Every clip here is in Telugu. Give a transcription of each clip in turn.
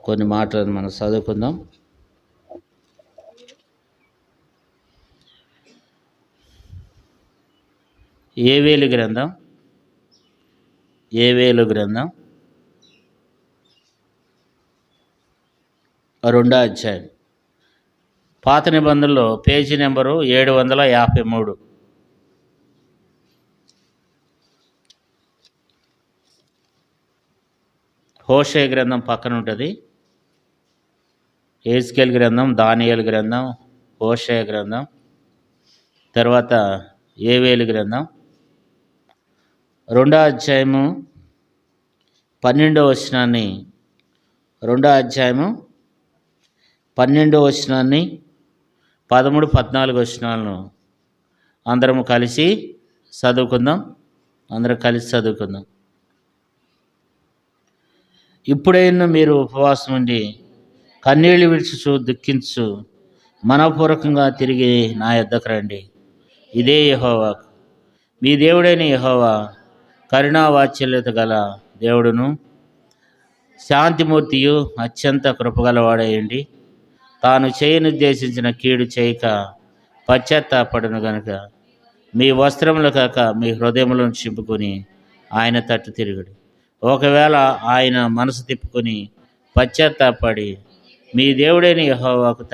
కొన్ని మాటలను మనం చదువుకుందాం. ఏవేలు గ్రంథం 2వ అధ్యాయం. పాత నిబంధనలో పేజీ నెంబరు 753. హోషే గ్రంథం పక్కన ఉంటుంది. ఎహెజ్కేలు గ్రంథం, దానియేలు గ్రంథం, హోషే గ్రంథం, తర్వాత ఏవేలు గ్రంథం 2వ అధ్యాయము 12వ వచనాన్ని 13, 14 వచనాలను అందరము కలిసి చదువుకుందాం. ఇప్పుడైనా మీరు ఉపవాసం ఉండి కన్నీళ్లు విడిచుచు దుఃఖించు మనపూర్వకంగా తిరిగి నా యొద్దకు రండి. ఇదే యెహోవా మీ దేవుడైన యెహోవా కరుణావాత్సల్యత గల దేవుడును శాంతిమూర్తియు అత్యంత కృపగలవాడేయండి. తాను చేయనుద్దేశించిన కీడు చేయక పశ్చాత్తాపడును గనుక మీ వస్త్రములు కాక మీ హృదయములను చింపుకొని ఆయన తట్టు తిరుగుడు. ఒకవేళ ఆయన మనసు తిప్పుకొని పశ్చాత్తాపడి మీ దేవుడైన యెహోవాకు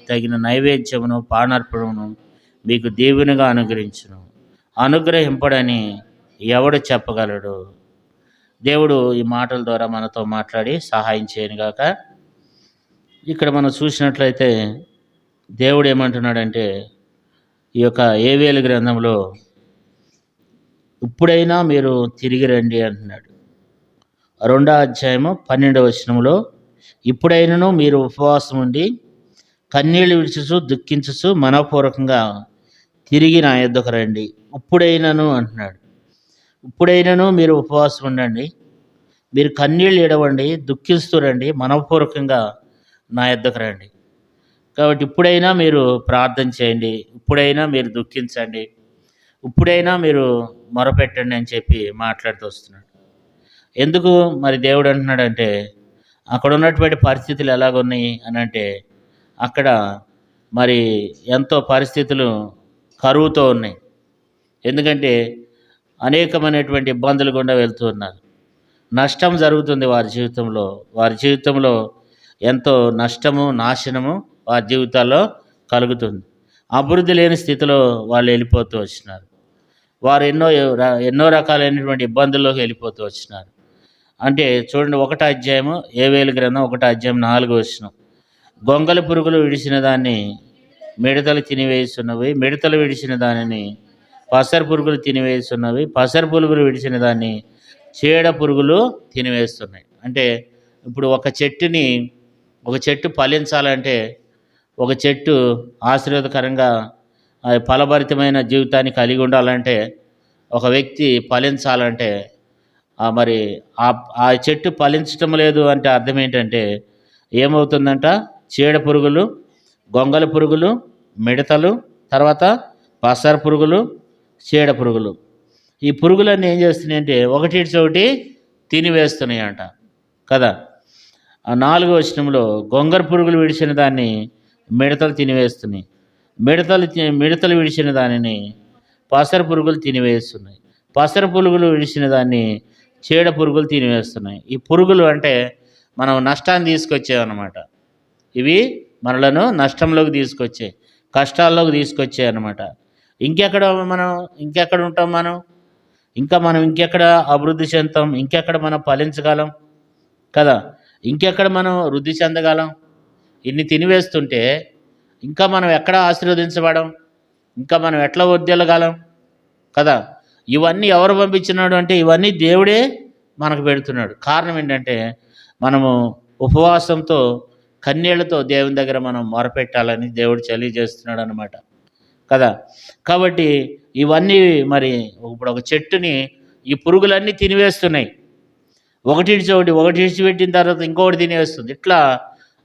తగిన నైవేద్యమును పానార్పణమును మీకు దీవెనగా అనుగ్రహింపడని ఎవడు చెప్పగలడు? దేవుడు ఈ మాటల ద్వారా మనతో మాట్లాడి సహాయం చేయనుగాక. ఇక్కడ మనం చూసినట్లయితే దేవుడు ఏమంటున్నాడంటే, ఈ యొక్క ఏవేలు గ్రంథంలో ఇప్పుడైనా మీరు తిరిగి రండి అంటున్నాడు. 2వ అధ్యాయము 12వ వచనంలో ఇప్పుడైనను మీరు ఉపవాసం ఉండి కన్నీళ్లు విడిచుచు దుఃఖించుచు మనపూర్వకంగా తిరిగి నా యొద్దకు రండి. ఇప్పుడైనను అంటున్నాడు. ఇప్పుడైనను మీరు ఉపవాసం ఉండండి, మీరు కన్నీళ్ళు ఎడవండి, దుఃఖిస్తూ రండి, మనపూర్వకంగా నా యొద్దకు రండి. కాబట్టి ఇప్పుడైనా మీరు ప్రార్థన చేయండి, ఇప్పుడైనా మీరు దుఃఖించండి, ఇప్పుడైనా మీరు మొరపెట్టండి అని చెప్పి మాట్లాడుతూ వస్తున్నాడు. ఎందుకు మరి దేవుడు అంటున్నాడంటే, అక్కడ ఉన్నటువంటి పరిస్థితులు ఎలాగున్నాయి అని అంటే, అక్కడ మరి ఎంతో పరిస్థితులు కరువుతో ఉన్నాయి. ఎందుకంటే అనేకమైనటువంటి ఇబ్బందులు గుండా వెళ్తూ ఉన్నారు. నష్టం జరుగుతుంది వారి జీవితంలో ఎంతో నష్టము, నాశనము వారి జీవితాల్లో కలుగుతుంది. అభివృద్ధి లేని స్థితిలో వాళ్ళు వెళ్ళిపోతూ వచ్చినారు. వారు ఎన్నో రకాలైనటువంటి ఇబ్బందుల్లోకి వెళ్ళిపోతూ వచ్చినారు. అంటే చూడండి, 1వ అధ్యాయము ఏవేలు గ్రంథం 1వ అధ్యాయం 4వ వచనం. గొంగళి పురుగులు విడిచిన దాన్ని మిడతలు తినివేస్తున్నవి, మిడతలు విడిచిన దానిని పసర పురుగులు తినివేస్తున్నవి, పసర పురుగులు విడిచిన దాన్ని చీడ పురుగులు తినివేస్తున్నాయి. అంటే ఇప్పుడు ఒక చెట్టు ఫలించాలంటే, ఒక చెట్టు ఆశీర్వాదకరంగా ఫలభరితమైన జీవితాన్ని కలిగి ఉండాలంటే, ఒక వ్యక్తి ఫలించాలంటే మరి ఆ చెట్టు ఫలించటం లేదు అంటే అర్థం ఏంటంటే ఏమవుతుందంట? చీడ పురుగులు, గొంగళి పురుగులు, మిడతలు, తర్వాత పసర పురుగులు, చీడ పురుగులు, ఈ పురుగులన్నీ ఏం చేస్తున్నాయంటే ఒకటి తినివేస్తున్నాయి అంట కదా. 4వ వచనంలో గొంగళ పురుగులు విడిచిన దాన్ని మిడతలు తినివేస్తున్నాయి, మిడతలు విడిచిన దానిని పసర పురుగులు తినివేస్తున్నాయి, పసర పురుగులు విడిచిన దాన్ని చీడ పురుగులు తినివేస్తున్నాయి. ఈ పురుగులు అంటే మనం నష్టాన్ని తీసుకొచ్చాయన్నమాట. ఇవి మనలను నష్టంలోకి తీసుకొచ్చాయి, కష్టాల్లోకి తీసుకొచ్చాయి అన్నమాట. ఇంకెక్కడ ఉంటాం మనం ఇంకెక్కడ అభివృద్ధి చెందుతాం? ఇంకెక్కడ మనం ఫలించగలం కదా? ఇంకెక్కడ మనం వృద్ధి చెందగలం? ఇన్ని తినివేస్తుంటే ఇంకా మనం ఎక్కడ ఆశీర్వదించబడం? ఇంకా మనం ఎట్లా వర్ధిల్లగలం కదా? ఇవన్నీ ఎవరు పంపించినాడు అంటే, ఇవన్నీ దేవుడే మనకు పెడుతున్నాడు. కారణం ఏంటంటే, మనము ఉపవాసంతో కన్నీళ్లతో దేవుని దగ్గర మనం మొరపెట్టాలని దేవుడు తెలియజేస్తున్నాడు అన్నమాట కదా. కాబట్టి ఇవన్నీ మరి ఇప్పుడు ఒక చెట్టుని ఈ పురుగులన్నీ తినివేస్తున్నాయి. ఒకటి ఇడిచిపెట్టిన తర్వాత ఇంకొకటి తినివేస్తుంది. ఇట్లా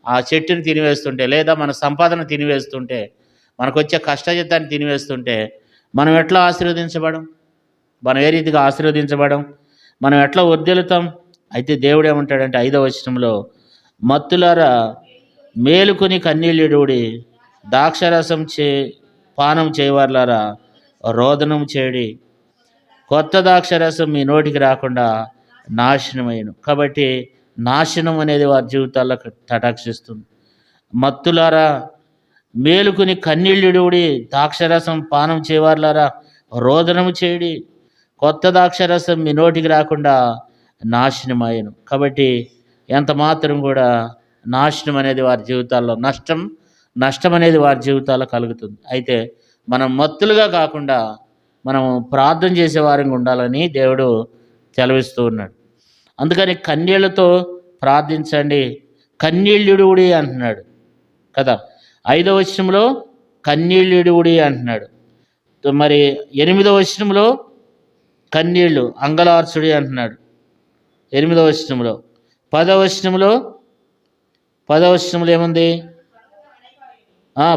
ఆ చెట్టుని తినివేస్తుంటే, లేదా మన సంపాదన తినివేస్తుంటే, మనకు వచ్చే కష్టజీతాన్ని తినివేస్తుంటే మనం ఎట్లా ఆశీర్వదించబడం? మనం ఏ రీతిగా ఆశీర్వదించబడం? మనం ఎట్లా వర్ధిల్లుతాం? అయితే దేవుడు ఏమంటాడంటే 5వ వచనంలో, మత్తులారా మేలుకొని కన్నీళ్ళిడుడి, ద్రాక్షారసం పానం చేయవారులారా రోదనం చేయడి, కొత్త ద్రాక్షారసం మీ నోటికి రాకుండా నాశనమైను. కాబట్టి నాశనం అనేది వారి జీవితాల్లో తటాక్షిస్తుంది. మత్తులారా మేలుకుని కన్నీళ్ళిడుడి, ద్రాక్షారసం పానం చేయవారులారా రోదనము చేయడి, కొత్త ద్రాక్షారసం మీ నోటికి రాకుండా నాశనమాయను. కాబట్టి ఎంత మాత్రం కూడా నాశనం అనేది వారి జీవితాల్లో నష్టం అనేది వారి జీవితాల్లో కలుగుతుంది. అయితే మనం మత్తులుగా కాకుండా మనం ప్రార్థన చేసే వారంగా ఉండాలని దేవుడు సెలవిస్తూ ఉన్నాడు. అందుకని కన్నీళ్లతో ప్రార్థించండి, కన్నీళ్ళిడుడి అంటున్నాడు కదా. 5వ వచనంలో కన్నీళ్ళిడుడి అంటున్నాడు. మరి 8వ వచనంలో కన్నీళ్ళు అంగలార్చుడి అంటున్నాడు 8వ వచనంలో. 10వ వచనంలో ఏముంది?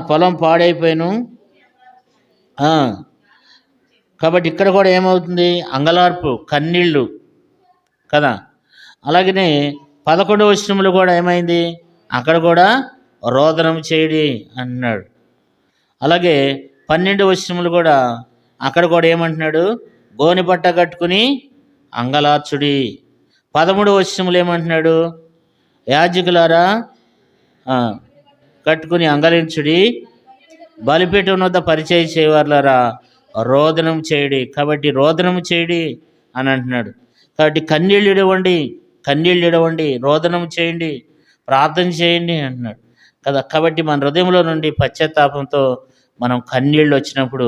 పొలం పాడైపోయాను. కాబట్టి ఇక్కడ కూడా ఏమవుతుంది? అంగలార్పు, కన్నీళ్ళు కదా. అలాగనే 11వ వచనంలో కూడా ఏమైంది? అక్కడ కూడా రోదనం చేయడి అంటున్నాడు. అలాగే 12వ వచనంలో కూడా అక్కడ కూడా ఏమంటున్నాడు? గోని పట్ట కట్టుకుని అంగలార్చుడి. 13వ వచనంలో ఏమంటున్నాడు? యాజకులారా కట్టుకుని అంగలించుడి, బలిపీఠం వద్ద పరిచయం చేయవారులారా రోదనం చేయడి. కాబట్టి రోదనం చేయడి అని అంటున్నాడు. కాబట్టి కన్నీళ్ళు ఇడవండి, రోదనం చేయండి, ప్రార్థన చేయండి అంటున్నాడు కదా. కాబట్టి మన హృదయంలో నుండి పశ్చాత్తాపంతో మనం కన్నీళ్ళు వచ్చినప్పుడు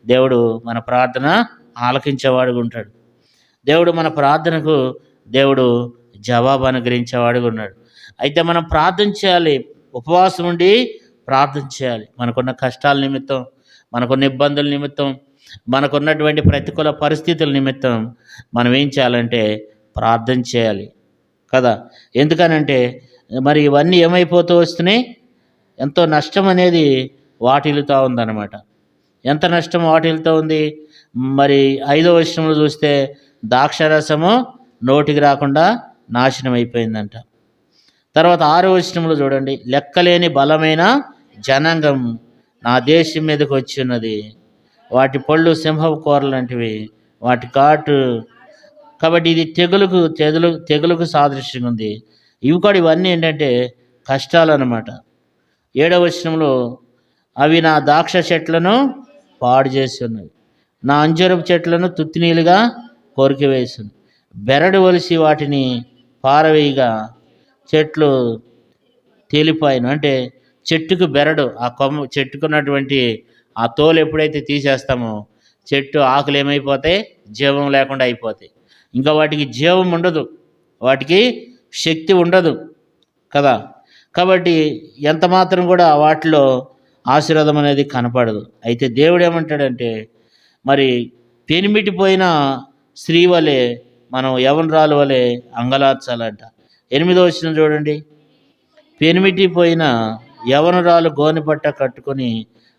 దేవుడు మన ప్రార్థన ఆలకించేవాడుగా ఉంటాడు. దేవుడు మన ప్రార్థనకు జవాబు అనుగ్రహించేవాడుగా ఉన్నాడు. అయితే మనం ప్రార్థన చేయాలి, ఉపవాసం ఉండి ప్రార్థన చేయాలి. మనకున్న కష్టాల నిమిత్తం, మనకున్న ఇబ్బందుల నిమిత్తం, మనకున్నటువంటి ప్రతికూల పరిస్థితుల నిమిత్తం మనం ఏం చేయాలంటే ప్రార్థన చేయాలి కదా. ఎందుకనంటే మరి ఇవన్నీ ఏమైపోతూ వస్తున్నాయి? ఎంతో నష్టం అనేది వాటిల్లుతూ ఉందన్నమాట. ఎంత నష్టం వాటిల్లుతూ ఉంది? మరి 5వ వచనంలో చూస్తే ద్రాక్షారసము నోటికి రాకుండా నాశనం అయిపోయిందంట. తర్వాత 6వ వచనంలో చూడండి, లెక్కలేని బలమైన జనాంగం నా దేశం మీదకి వచ్చి ఉన్నది, వాటి పళ్ళు సింహపు కూరలాంటివి, వాటి ఘాటు. కాబట్టి ఇది తెగులుకు సాదృశ్యంగా ఉంది. ఇవన్నీ ఏంటంటే కష్టాలు అన్నమాట. 7వ వచనంలో, అవి నా ద్రాక్ష చెట్లను పాడు చేసి ఉన్నవి, నా అంజరపు చెట్లను తుత్తినీలుగా కొరికివేసింది, బెరడు వలిసి వాటిని పారవేయగా చెట్లు తేలిపాయను. అంటే చెట్టుకు బెరడు, ఆ చెట్టుకున్నటువంటి ఆ తోలు ఎప్పుడైతే తీసేస్తామో చెట్టు ఆకులు ఏమైపోతాయి? జీవం లేకుండా అయిపోతాయి. ఇంకా వాటికి జీవం ఉండదు, వాటికి శక్తి ఉండదు కదా. కాబట్టి ఎంత మాత్రం కూడా వాటిలో ఆశీర్వాదం అనేది కనపడదు. అయితే దేవుడు ఏమంటాడంటే, మరి పెనిమిటిపోయిన స్త్రీ వలె మనం యవనరాలు వలె అంగలార్చాలంట. 8వ వచనం చూడండి, పెనిమిటిపోయిన యవనరాలు గోనెపట్ట కట్టుకొని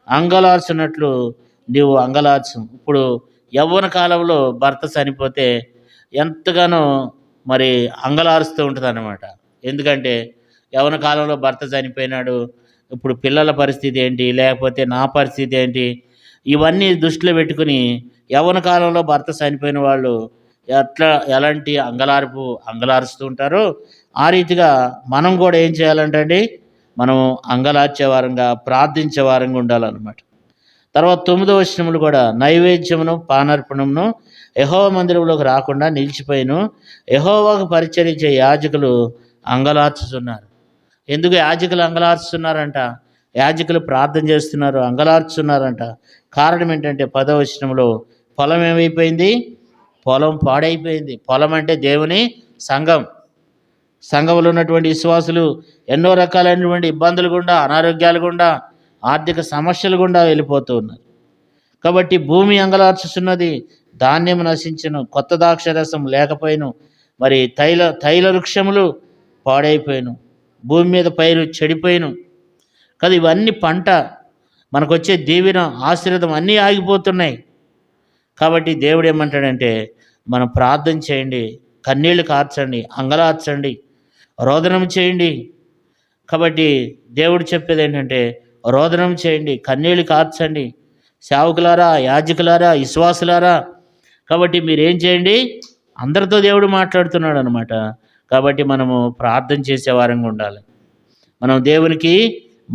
అంగలార్చినట్లు నీవు అంగలార్చు. ఇప్పుడు యవ్వన కాలంలో భర్త చనిపోతే ఎంతగానో మరి అంగలారుస్తూ ఉంటుంది అన్నమాట. ఎందుకంటే యవ్వన కాలంలో భర్త చనిపోయినాడు, ఇప్పుడు పిల్లల పరిస్థితి ఏంటి, లేకపోతే నా పరిస్థితి ఏంటి, ఇవన్నీ దృష్టిలో పెట్టుకుని యవ్వన కాలంలో భర్త చనిపోయిన వాళ్ళు ఎలాంటి అంగలారుస్తూ ఉంటారో ఆ రీతిగా మనం కూడా ఏం చేయాలంటే మనం అంగలార్చే వారంగా, ప్రార్థించే వారంగా ఉండాలన్నమాట. తర్వాత 9వ వచనములు కూడా, నైవేద్యమును పానార్పణమును యెహోవా మందిరంలోకి రాకుండా నిలిచిపోయిను, యెహోవాకు పరిచరించే యాజకులు అంగలార్చుతున్నారు. ఎందుకు యాజకులు అంగలార్చుతున్నారంట? యాజకులు ప్రార్థన చేస్తున్నారు, అంగలార్చుతున్నారంట. కారణం ఏంటంటే 10వ వచనంలో, పొలం ఏమైపోయింది? పొలం పాడైపోయింది. పొలం అంటే దేవుని సంఘంలో ఉన్నటువంటి విశ్వాసులు ఎన్నో రకాలైనటువంటి ఇబ్బందులు గుండా, అనారోగ్యాలు గుండా, ఆర్థిక సమస్యలు గుండా వెళ్ళిపోతూ ఉన్నారు. కాబట్టి భూమి అంగలార్చుతున్నది, ధాన్యం నశించను, కొత్త ద్రాక్షరసం లేకపోయిను, మరి తైల వృక్షములు పాడైపోయాను, భూమి మీద పైరు చెడిపోయిను కదా. ఇవన్నీ పంట, మనకు వచ్చే దీవెన, ఆశీర్వాదం అన్నీ ఆగిపోతున్నాయి. కాబట్టి దేవుడు ఏమంటాడంటే మనం ప్రార్థన చేయండి, కన్నీళ్లు కార్చండి, అంగలార్చండి, రోదనం చేయండి. కాబట్టి దేవుడు చెప్పేది ఏంటంటే రోదనం చేయండి, కన్నీళ్లు కార్చండి. సేవకులారా, యాజకులారా, విశ్వాసులారా, కాబట్టి మీరేం చేయండి? అందరితో దేవుడు మాట్లాడుతున్నాడు అనమాట. కాబట్టి మనము ప్రార్థన చేసే వారంగా ఉండాలి, మనం దేవునికి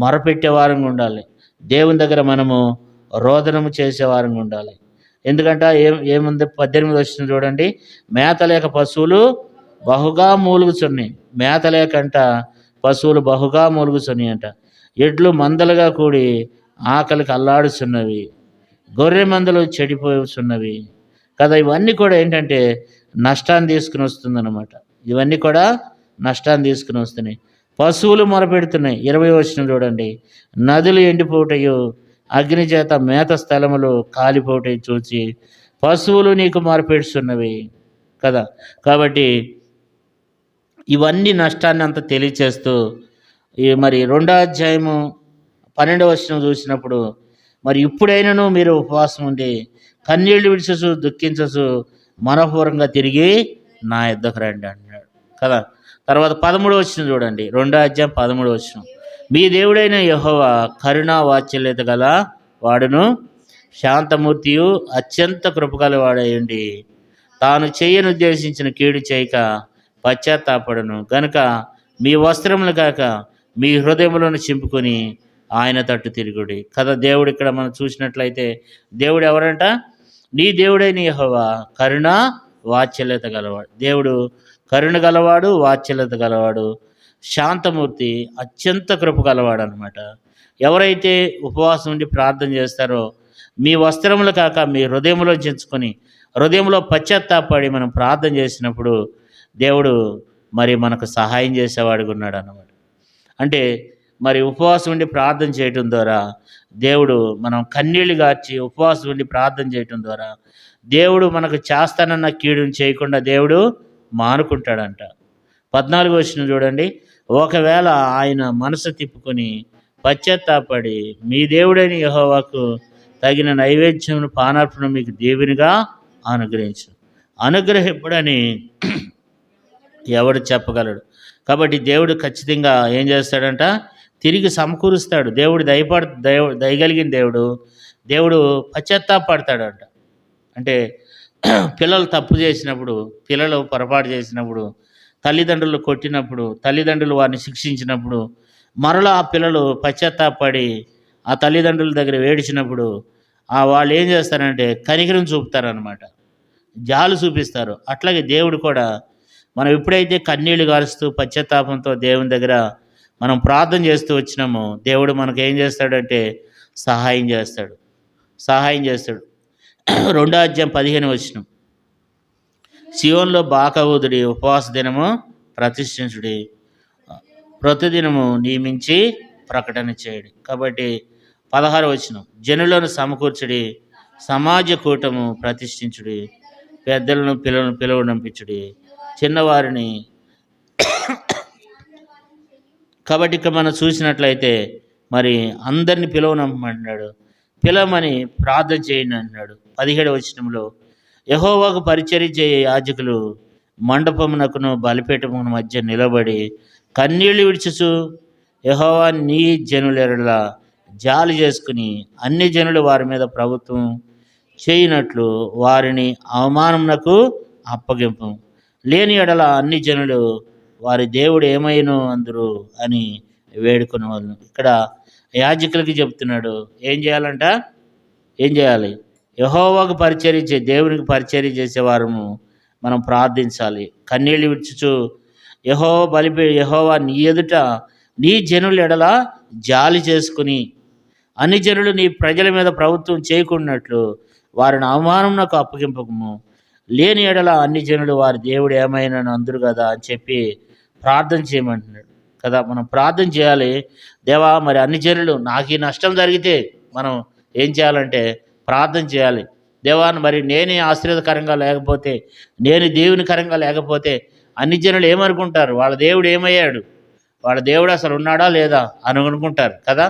మొరపెట్టే వారంగా ఉండాలి, దేవుని దగ్గర మనము రోదనము చేసే వారంగా ఉండాలి. ఎందుకంటే ఏముంది 18 వచ్చిన చూడండి, మేత లేక పశువులు బహుగా మూలుగుచున్నాయి. మేత లేకంట పశువులు బహుగా మూలుగుచున్నాయి అంట. ఎడ్లు మందలుగా కూడి ఆకలికి అల్లాడుచున్నవి, గొర్రె మందలు చెడిపోతున్నవి కదా. ఇవన్నీ కూడా ఏంటంటే నష్టాన్ని తీసుకుని వస్తుందన్నమాట. ఇవన్నీ కూడా నష్టాన్ని తీసుకుని వస్తున్నాయి. పశువులు మొరపెడుతున్నాయి. 20 వచనం చూడండి, నదులు ఎండిపోటయు అగ్ని చేత మేత స్థలములు కాలిపోటయి చూచి పశువులు నీకు మొరపెడుతున్నవి కదా. కాబట్టి ఇవన్నీ నష్టాన్ని అంతా తెలియచేస్తూ మరి 2వ అధ్యాయము 12వ వచనం చూసినప్పుడు, మరి ఇప్పుడైనను మీరు ఉపవాసం ఉండి కన్నీళ్లు విడిచసు దుఃఖించసు మనపూర్వకంగా తిరిగి నా యుద్ధకు రండి అంటున్నాడు కదా. తర్వాత 13వ వచనం చూడండి, 2వ అధ్యాయం 13వ వచనం, మీ దేవుడైన యెహోవా కరుణా వాత్సల్యత గల వాడును శాంతమూర్తియు అత్యంత కృపగల వాడయండి, తాను చేయనుద్దేశించిన కీడు చేయక పశ్చాత్తాపడును గనుక మీ వస్త్రములు కాక మీ హృదయములను చింపుకొని ఆయన తట్టు తిరుగుడి కదా. దేవుడు ఇక్కడ మనం చూసినట్లయితే దేవుడు ఎవరంట? నీ దేవుడైన యెహోవా కరుణ వాత్సల్యత గలవాడు. దేవుడు కరుణ గలవాడు, వాత్సల్యత గలవాడు, శాంతమూర్తి, అత్యంత కృప గలవాడు అనమాట. ఎవరైతే ఉపవాసం ఉండి ప్రార్థన చేస్తారో మీ వస్త్రములు కాక మీ హృదయంలో చించుకొని హృదయంలో పశ్చాత్తాపడి మనం ప్రార్థన చేసినప్పుడు దేవుడు మరి మనకు సహాయం చేసేవాడిగా ఉన్నాడు అన్నమాట. అంటే మరి ఉపవాసం ఉండి ప్రార్థన చేయటం ద్వారా దేవుడు, మనం కన్నీళ్లు గార్చి ఉపవాసం ఉండి ప్రార్థన చేయటం ద్వారా దేవుడు మనకు చేస్తానన్న కీడుని చేయకుండా దేవుడు మానుకుంటాడంట. 14వ వచనం చూడండి, ఒకవేళ ఆయన మనసు తిప్పుకొని పశ్చాత్తాపడి మీ దేవుడైన యెహోవాకు తగిన నైవేద్యమును పానార్పణ మీకు దేవునిగా అనుగ్రహించు. అనుగ్రహింపుడని ఎవడు చెప్పగలడు? కాబట్టి దేవుడు ఖచ్చితంగా ఏం చేస్తాడంట? తిరిగి సమకూరుస్తాడు. దేవుడు దయగలిగిన దేవుడు పశ్చాత్తాపడతాడంట. అంటే పిల్లలు తప్పు చేసినప్పుడు, పిల్లలు పొరపాటు చేసినప్పుడు, తల్లిదండ్రులు కొట్టినప్పుడు, తల్లిదండ్రులు వారిని శిక్షించినప్పుడు, మరలా ఆ పిల్లలు పశ్చాత్తాపడి ఆ తల్లిదండ్రుల దగ్గర వేడిచినప్పుడు వాళ్ళు ఏం చేస్తారంటే కనికరం చూపుతారనమాట, జాలు చూపిస్తారు. అట్లాగే దేవుడు కూడా మనం ఎప్పుడైతే కన్నీళ్లు గారుస్తూ పశ్చాత్తాపంతో దేవుని దగ్గర మనం ప్రార్థన చేస్తూ వచ్చినామో దేవుడు మనకు ఏం చేస్తాడంటే సహాయం చేస్తాడు. 2వ అధ్యాయం 15వ వచనం, సియోన్లో బాకావుదుడి ఉపవాస దినము ప్రతిష్ఠించుడి, ప్రతిదినము నియమించి ప్రకటన చేయడి. కాబట్టి 16వ వచనం, జనులను సమకూర్చుడి, సమాజ కూటము ప్రతిష్ఠించుడి, పెద్దలను పిల్లలను పిలువనంపించుడి, చిన్నవారిని. కాబట్టి ఇక్కడ మనం చూసినట్లయితే మరి అందరిని పిలవనమ్మన్నాడు, పిలవమని ప్రార్థన చేయండి అంటున్నాడు. 17వ వచనంలో, యెహోవాకు పరిచర్య చేయ యాజకులు మండపమునకును బలిపీఠమును మధ్య నిలబడి కన్నీళ్లు విడిచుచు యెహోవా నీ జనులెడల జాలి చేసుకుని అన్ని జనులు వారి మీద ప్రభుత్వం చేయనట్లు వారిని అవమానమునకు అప్పగింపు, లేని ఎడల అన్ని జనులు వారి దేవుడు ఏమైనో అందరూ అని వేడుకునే వాళ్ళు. ఇక్కడ యాజకులకి చెప్తున్నాడు ఏం చేయాలంట? ఏం చేయాలి? యెహోవాకు పరిచర్య దేవునికి పరిచర్య చేసేవారము మనం ప్రార్థించాలి. కన్నీళ్ళు విడుచుచు యెహోవా నీ ఎదుట నీ జనుల ఎడల జాలి చేసుకుని అన్ని జనులు నీ ప్రజల మీద ప్రభుత్వం చేయకున్నట్లు వారిని అవమానంకు అప్పగింపకము, లేని ఎడల అన్ని జనులు వారి దేవుడు ఏమైనా అందరు కదా అని చెప్పి ప్రార్థన చేయమంటున్నాడు కదా. మనం ప్రార్థన చేయాలి, దేవా మరి అన్ని జనులు నాకు ఈ నష్టం జరిగితే మనం ఏం చేయాలంటే ప్రార్థన చేయాలి. దేవా మరి నేనే ఆశీర్వాదకరంగా లేకపోతే, నేను దేవునికరంగా లేకపోతే అన్ని జనులు ఏమనుకుంటారు? వాళ్ళ దేవుడు ఏమయ్యాడు, వాళ్ళ దేవుడు అసలు ఉన్నాడా లేదా అని అనుకుంటారు కదా.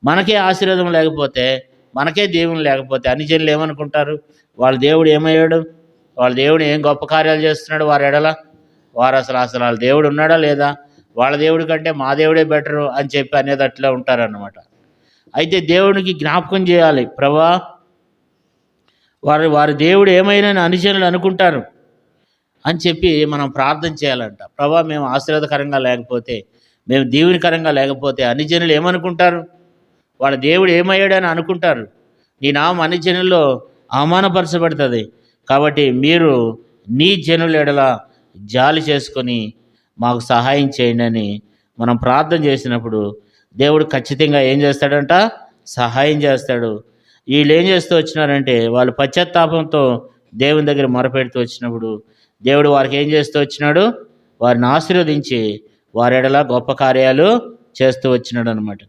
మనకే ఆశీర్వాదం లేకపోతే, మనకే దేవుని లేకపోతే అన్ని జనులు ఏమనుకుంటారు? వాళ్ళ దేవుడు ఏమయ్యాడు, వాళ్ళ దేవుడు ఏం గొప్ప కార్యాలు చేస్తున్నాడు వారి ఎడల, వారు అసలు వాళ్ళ దేవుడు ఉన్నాడా లేదా, వాళ్ళ దేవుడి కంటే మా దేవుడే బెటరు అని చెప్పి అనేది అట్లా ఉంటారన్నమాట. అయితే దేవునికి జ్ఞాపకం చేయాలి, ప్రభా వారి దేవుడు ఏమైనా అనుచరులు అనుకుంటారు అని చెప్పి మనం ప్రార్థన చేయాలంట. ప్రభా మేము ఆశీర్వాదకరంగా లేకపోతే, మేము దీవెనకరంగా లేకపోతే అన్యజనులు ఏమనుకుంటారు, వాళ్ళ దేవుడు ఏమయ్యాడని అనుకుంటారు, నీ నామం అన్యజనుల్లో అవమానపరచబడుతుంది. కాబట్టి మీరు నీ జనుల ఎడల జాలి చేసుకొని మాకు సహాయం చేయండి అని మనం ప్రార్థన చేసినప్పుడు దేవుడు ఖచ్చితంగా ఏం చేస్తాడంట, సహాయం చేస్తాడు. వీళ్ళు ఏం చేస్తూ వచ్చినారంటే, వాళ్ళు పశ్చాత్తాపంతో దేవుని దగ్గర మొరపెడుతూ వచ్చినప్పుడు దేవుడు వారికి ఏం చేస్తూ వచ్చినాడు, వారిని ఆశీర్వదించి వారి ఎడల గొప్ప కార్యాలు చేస్తూ వచ్చినాడు అనమాట.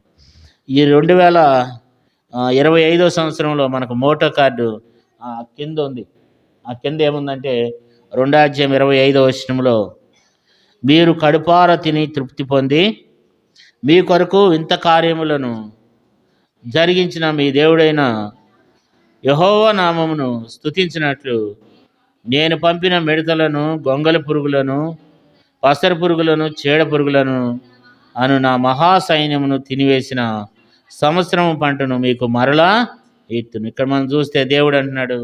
ఈ 2025 సంవత్సరంలో మనకు మోటో కార్డు కింద ఉంది. ఆ కింద ఏముందంటే 2:25 మీరు కడుపార తిని తృప్తి పొంది మీ కొరకు వింత కార్యములను జరిగించిన మీ దేవుడైన యెహోవా నామమును స్తుతించినట్లు నేను పంపిన మిడతలను, గొంగళి పురుగులను, పసర పురుగులను, చీడ పురుగులను అను నా మహాసైన్యమును తినివేసిన సంవత్సరం పంటను మీకు మరలా ఇత్తును. ఇక్కడ మనం చూస్తే దేవుడు అంటున్నాడు,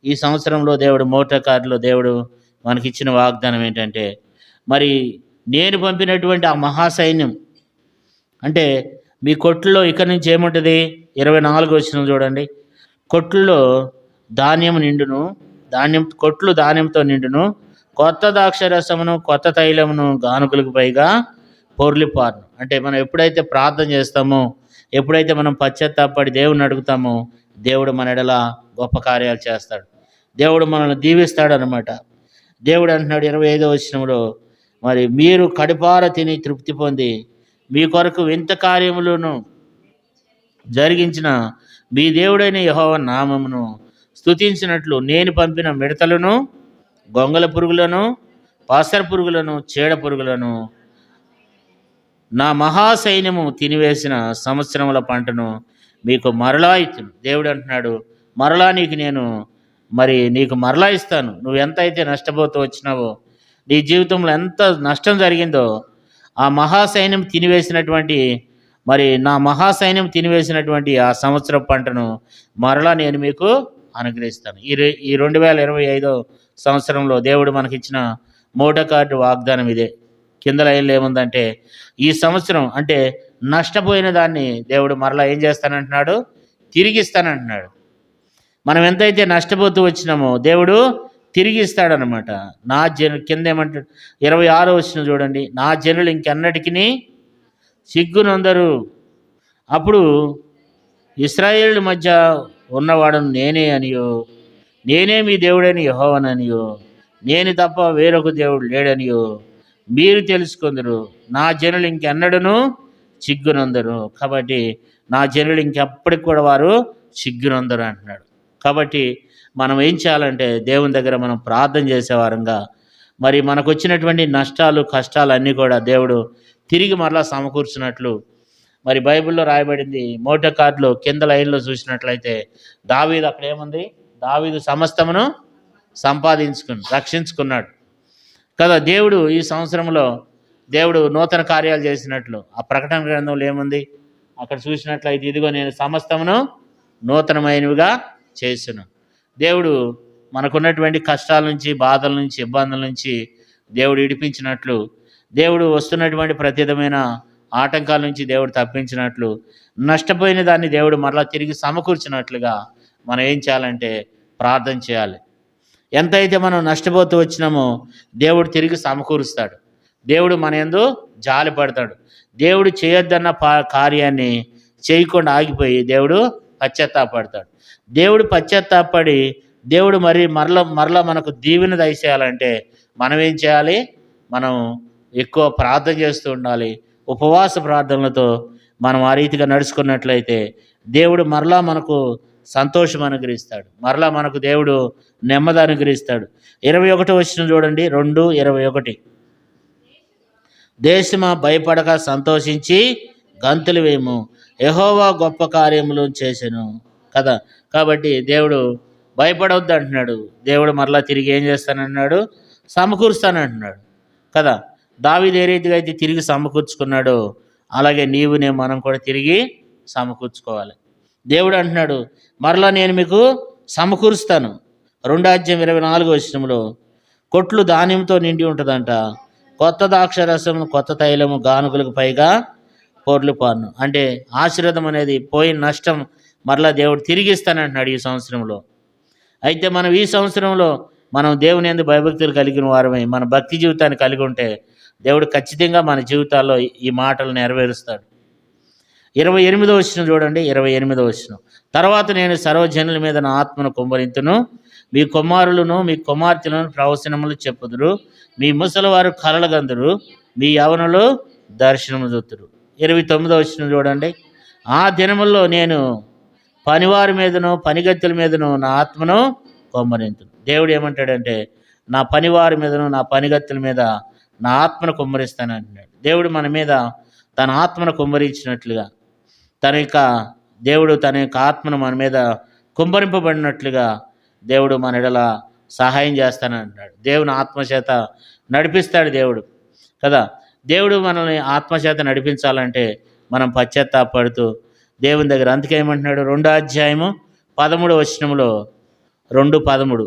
ఈ సంవత్సరంలో దేవుడు మోటార్ కార్డులో దేవుడు మనకిచ్చిన వాగ్దానం ఏంటంటే, మరి నేను పంపినటువంటి ఆ మహాసైన్యం అంటే మీ కొట్లలో ఇక్కడి నుంచి ఏముంటుంది, 24 చూడండి, కొట్లలో ధాన్యం నిండును, కొట్లు ధాన్యంతో నిండును, కొత్త ద్రాక్షరసమును కొత్త తైలమును గానుగులకు పైగా పొర్లిపారును. అంటే మనం ఎప్పుడైతే ప్రార్థన చేస్తామో, ఎప్పుడైతే మనం పశ్చాత్తాపడి దేవుని అడుగుతామో, దేవుడు మన ఎడల గొప్ప కార్యాలు చేస్తాడు, దేవుడు మనల్ని దీవిస్తాడు అనమాట. దేవుడు అంటున్నాడు 25 మరి మీరు కడుపార తిని తృప్తి పొంది మీ కొరకు వింత కార్యములను జరిగించిన మీ దేవుడైన యెహోవా నామమును స్తుతించినట్లు నేను పంపిన మిడతలను, గొంగళ పురుగులను, పాసర పురుగులను, చీడ పురుగులను నా మహాసైన్యము తినివేసిన సంవత్సరముల పంటను మీకు మరలా ఇచ్చును. దేవుడు అంటున్నాడు, మరలా నీకు మరలా ఇస్తాను. నువ్వు ఎంత అయితే నష్టపోతూ వచ్చినావో, నీ జీవితంలో ఎంత నష్టం జరిగిందో, ఆ మహాసైన్యం తినివేసినటువంటి నా మహాసైన్యం తినివేసినటువంటి ఆ సంవత్సరం పంటను మరలా నేను మీకు అనుగ్రహిస్తాను. ఈ 2025 సంవత్సరంలో దేవుడు మనకిచ్చిన మోటో కార్డు వాగ్దానం ఇదే. కింద లైన్లో ఏముందంటే, ఈ సంవత్సరం అంటే నష్టపోయిన దాన్ని దేవుడు మరలా ఏం చేస్తానంటున్నాడు, తిరిగిస్తానంటున్నాడు. మనం ఎంతైతే నష్టపోతూ వచ్చినామో దేవుడు తిరిగిస్తాడనమాట. కింద ఏమంటాడు, 26 చూడండి, నా జనులు ఇంకెన్నటికి సిగ్గునందరు, అప్పుడు ఇశ్రాయేలు మధ్య ఉన్నవాడను నేనే అనియో, నేనే మీ దేవుడని యెహోవాననియో, నేను తప్ప వేరొక దేవుడు లేడనియో మీరు తెలుసుకుందరు. నా జనులు ఇంకెన్నడను సిగ్గునందరు. కాబట్టి నా జనులు ఇంకెప్పటికి కూడా వారు సిగ్గునందరు అంటున్నాడు. కాబట్టి మనం ఏం చేయాలంటే, దేవుని దగ్గర మనం ప్రార్థన చేసేవారంగా మరి మనకు వచ్చినటువంటి నష్టాలు కష్టాలు అన్నీ కూడా దేవుడు తిరిగి మరలా సమకూర్చున్నట్లు మరి బైబిల్లో రాయబడింది. మోటో కార్డులో కింద లైన్లో చూసినట్లయితే దావీదు అక్కడ ఏముంది, దావీదు సమస్తమును రక్షించుకున్నాడు కదా. దేవుడు ఈ సంవత్సరంలో దేవుడు నూతన కార్యాలు చేసినట్లు ఆ ప్రకటన గ్రంథంలో ఏముంది, అక్కడ చూసినట్లయితే ఇదిగో నేను సమస్తమును నూతనమైనవిగా చేస్తును. దేవుడు మనకున్నటువంటి కష్టాల నుంచి, బాధల నుంచి, ఇబ్బందుల నుంచి దేవుడు విడిపించినట్లు, దేవుడు వస్తున్నటువంటి ప్రతిదమైన ఆటంకాల నుంచి దేవుడు తప్పించినట్లు, నష్టపోయిన దాన్ని దేవుడు మరలా తిరిగి సమకూర్చినట్లుగా మనం ఏం చేయాలంటే ప్రార్థన చేయాలి. ఎంతైతే మనం నష్టపోతూ వచ్చినామో దేవుడు తిరిగి సమకూరుస్తాడు. దేవుడు మన యందు జాలి పడతాడు. దేవుడు చేయొద్దన్న కార్యాన్ని చేయకుండా ఆగిపోయి దేవుడు పశ్చాత్తాపడతాడు. దేవుడు పశ్చాత్తాపడి దేవుడు మరలా మనకు దీవెన దయచేయాలంటే మనం ఏం చేయాలి, మనం ఎక్కువ ప్రార్థన చేస్తూ ఉండాలి. ఉపవాస ప్రార్థనలతో మనం ఆ రీతిగా నడుచుకున్నట్లయితే దేవుడు మరలా మనకు సంతోషం అనుగ్రహిస్తాడు, మరలా మనకు దేవుడు నెమ్మది అనుగ్రహిస్తాడు. 21 చూడండి, 2:21 దేశమా భయపడక సంతోషించి గంతులు వేయము, యెహోవా గొప్ప కార్యములు చేసెను కదా. కాబట్టి దేవుడు భయపడవద్దు అంటున్నాడు. దేవుడు మరలా తిరిగి ఏం చేస్తానంటున్నాడు? సమకూరుస్తానంటున్నాడు కదా. దావీదు ఏ రీతిగా అయితే తిరిగి సమకూర్చుకున్నాడో అలాగే మనం కూడా తిరిగి సమకూర్చుకోవాలి. దేవుడు అంటున్నాడు మరలా నేను మీకు సమకూరుస్తాను. 2:24 కొట్లు ధాన్యంతో నిండి ఉంటుందంట, కొత్త ద్రాక్షరసం కొత్త తైలము గానుగులకు పైగా పోర్లు పాను. అంటే ఆశీర్వాదం అనేది పోయిన నష్టం మరలా దేవుడు తిరిగి ఇస్తానంటున్నాడు ఈ సంవత్సరంలో. అయితే మనం ఈ సంవత్సరంలో మనం దేవుని యందు భయభక్తులు కలిగిన వారమై మన భక్తి జీవితాన్ని కలిగి ఉంటే దేవుడు ఖచ్చితంగా మన జీవితాల్లో ఈ మాటలు నెరవేరుస్తాడు. 28 చూడండి. 28 తర్వాత నేను సర్వజనుల మీద నా ఆత్మను కుమ్మరింతును, మీ కుమారులను మీ కుమార్తెలను ప్రవచనములు చెప్పుదురు, మీ ముసలివారు కలలుగందురు, మీ యవనులు దర్శనము చూతురు. 29 చూడండి. ఆ దినముల్లో నేను పనివారి మీదను పనిగత్తెల మీదను నా ఆత్మను కుమ్మరింతును. దేవుడు ఏమంటాడంటే నా పనివారి మీదను నా పనిగత్తెల మీద నా ఆత్మను కుమ్మరిస్తాను అంటున్నాడు. దేవుడు మన మీద తన ఆత్మను కుమ్మరించినట్లుగా దేవుడు తన యొక్క ఆత్మను మన మీద కుమ్మరింపబడినట్లుగా దేవుడు మన ఎడల సహాయం చేస్తానంటున్నాడు. దేవుని ఆత్మచేత నడిపిస్తాడు దేవుడు కదా. దేవుడు మనల్ని ఆత్మచేత నడిపించాలంటే మనం పశ్చాత్తాపడుతూ దేవుని దగ్గర, అందుకే ఏమంటున్నాడు 2:13 2:13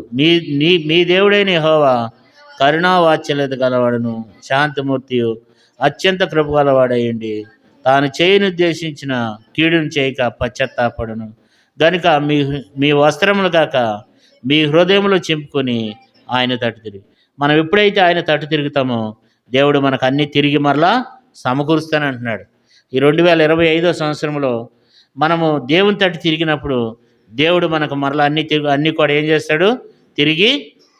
మీ దేవుడైన యెహోవా కరుణావాత్సల్యత గలవాడును శాంతమూర్తియు అత్యంత కృప గలవాడయ్యండి, తాను చేయనుద్దేశించిన కీడును చేయక పశ్చాత్తాపడును గనుక మీ వస్త్రములు కాక మీ హృదయములో చింపుకొని ఆయన తట్టు తిరిగి. మనం ఎప్పుడైతే ఆయన తట్టు తిరుగుతామో దేవుడు మనకు అన్నీ తిరిగి మరలా సమకూరుస్తానంటున్నాడు. ఈ 2025 మనము దేవుని తట్టు తిరిగినప్పుడు దేవుడు మనకు మరలా అన్నీ కూడా ఏం చేస్తాడు? తిరిగి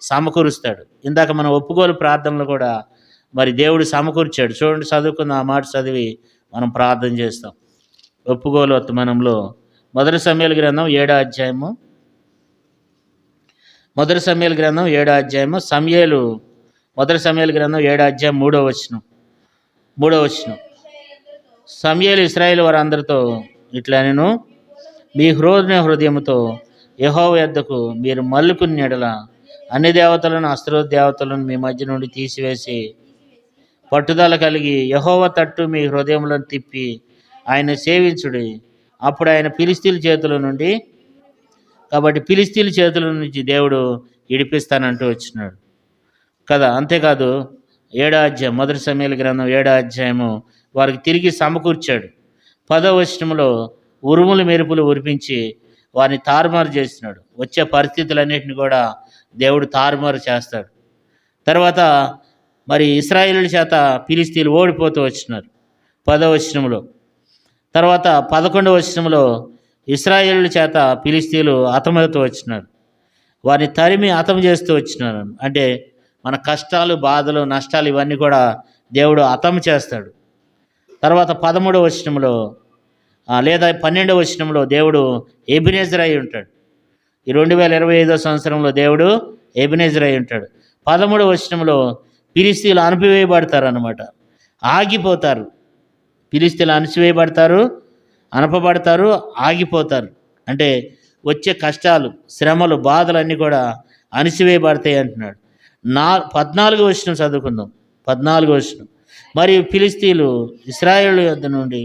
సమకూరుస్తాడు. ఇందాక మనం ఒప్పుకోలు ప్రార్థనలు కూడా మరి దేవుడు సమకూర్చాడు. చూడండి, చదువుకున్న ఆ మాట చదివి మనం ప్రార్థన చేస్తాం. ఒప్పుకోలు వర్తమానంలో 1 సమూయేలు గ్రంథం 7వ అధ్యాయము 1 సమూయేలు గ్రంథం 7వ అధ్యాయము 1 సమూయేలు గ్రంథం 7వ అధ్యాయం 3వ వచనం. సమూయేలు ఇశ్రాయేలు వారందరితో ఇట్లా నేను మీ హృదయముతో యెహోవా యొద్దకు మీరు మల్లుకుని ఎడల అన్ని దేవతలను అస్త్రోత్ దేవతలను మీ మధ్య నుండి తీసివేసి పట్టుదల కలిగి యెహోవా తట్టు మీ హృదయములను తిప్పి ఆయన సేవించుడి. అప్పుడు ఆయన ఫిలిష్తీయుల చేతుల నుండి దేవుడు ఇడిపిస్తానంటూ వచ్చినాడు కదా. అంతేకాదు 7వ అధ్యాయం 1 సమూయేలు గ్రంథం 7వ అధ్యాయము వారికి తిరిగి సమకూర్చాడు. 10వ వచనంలో ఉరుములు మెరుపులు ఉరిపించి వారిని తారుమారు చేస్తున్నాడు. వచ్చే పరిస్థితులన్నింటినీ కూడా దేవుడు తారుమారు చేస్తాడు. తర్వాత మరి ఇశ్రాయేలుల చేత ఫిలిష్తీయులు ఓడిపోతూ వచ్చినారు 10వ వచనంలో. తర్వాత 11వ వచనంలో ఇశ్రాయేలుల చేత ఫిలిష్తీయులు హతమవుతూ వచ్చినారు. వారిని తరిమి హతం చేస్తూ వచ్చినారు. అంటే మన కష్టాలు, బాధలు, నష్టాలు ఇవన్నీ కూడా దేవుడు హతం చేస్తాడు. తర్వాత 13వ వచనంలో లేదా 12వ వచనంలో దేవుడు ఎబినేజర్ అయి ఉంటాడు. ఈ 2025 దేవుడు ఎబినేజర్ అయి ఉంటాడు. 13వ వచనంలో ఫిలిష్తీయులు అణిపివేయబడతారు అన్నమాట, ఆగిపోతారు. ఫిలిష్తీయులు అణిచివేయబడతారు, అనపబడతారు, ఆగిపోతారు. అంటే వచ్చే కష్టాలు, శ్రమలు, బాధలన్నీ కూడా అణిచివేయబడతాయి అంటున్నాడు. 14వ వచనం చదువుకుందాం. 14వ వచనం. మరియు ఫిలిష్తీయులు ఇశ్రాయేలు యొద్ద నుండి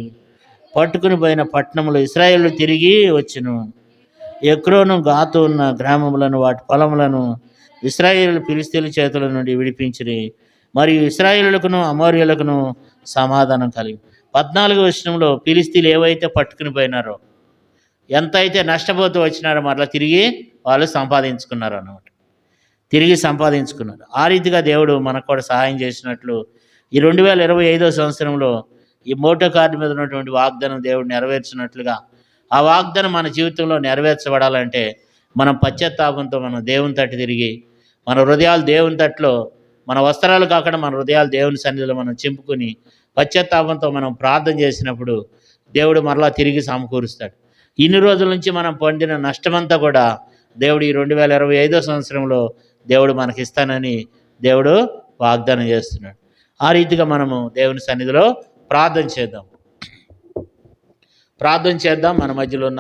పట్టుకుని పోయిన పట్టణములు ఇశ్రాయేలు తిరిగి వచ్చును. ఎక్రోను గాతు ఉన్న గ్రామములను వాటి పొలములను ఇశ్రాయేలు ఫిలిష్తీయుల చేతుల నుండి విడిపించిరి. మరియు ఇశ్రాయేలులకును అమోరీయులకును సమాధానం కలిగి. 14వ వచనంలో ఫిలిష్తీయులు ఏవైతే పట్టుకుని పోయినారో, ఎంత అయితే నష్టపోతూ వచ్చినారో మరలా తిరిగి వాళ్ళు సంపాదించుకున్నారు అన్నమాట. తిరిగి సంపాదించుకున్నారు. ఆ రీతిగా దేవుడు మనకు కూడా సహాయం చేసినట్లు ఈ 2025 ఈ మోటో కార్డు మీద ఉన్నటువంటి వాగ్దానం దేవుడు నెరవేర్చినట్లుగా ఆ వాగ్దానం మన జీవితంలో నెరవేర్చబడాలంటే మనం పశ్చాత్తాపంతో మనం దేవుని తట్టు తిరిగి మన హృదయాలు దేవుని తట్టులో, మన వస్త్రాలు కాకుండా మన హృదయాలు దేవుని సన్నిధిలో మనం చింపుకొని పశ్చాత్తాపంతో మనం ప్రార్థన చేసినప్పుడు దేవుడు మరలా తిరిగి సమకూరుస్తాడు. ఇన్ని రోజుల నుంచి మనం పొందిన నష్టమంతా కూడా దేవుడు ఈ 2025 దేవుడు మనకి ఇస్తానని దేవుడు వాగ్దానం చేస్తున్నాడు. ఆ రీతిగా మనము దేవుని సన్నిధిలో ప్రార్థన చేద్దాం. మన మధ్యలో ఉన్న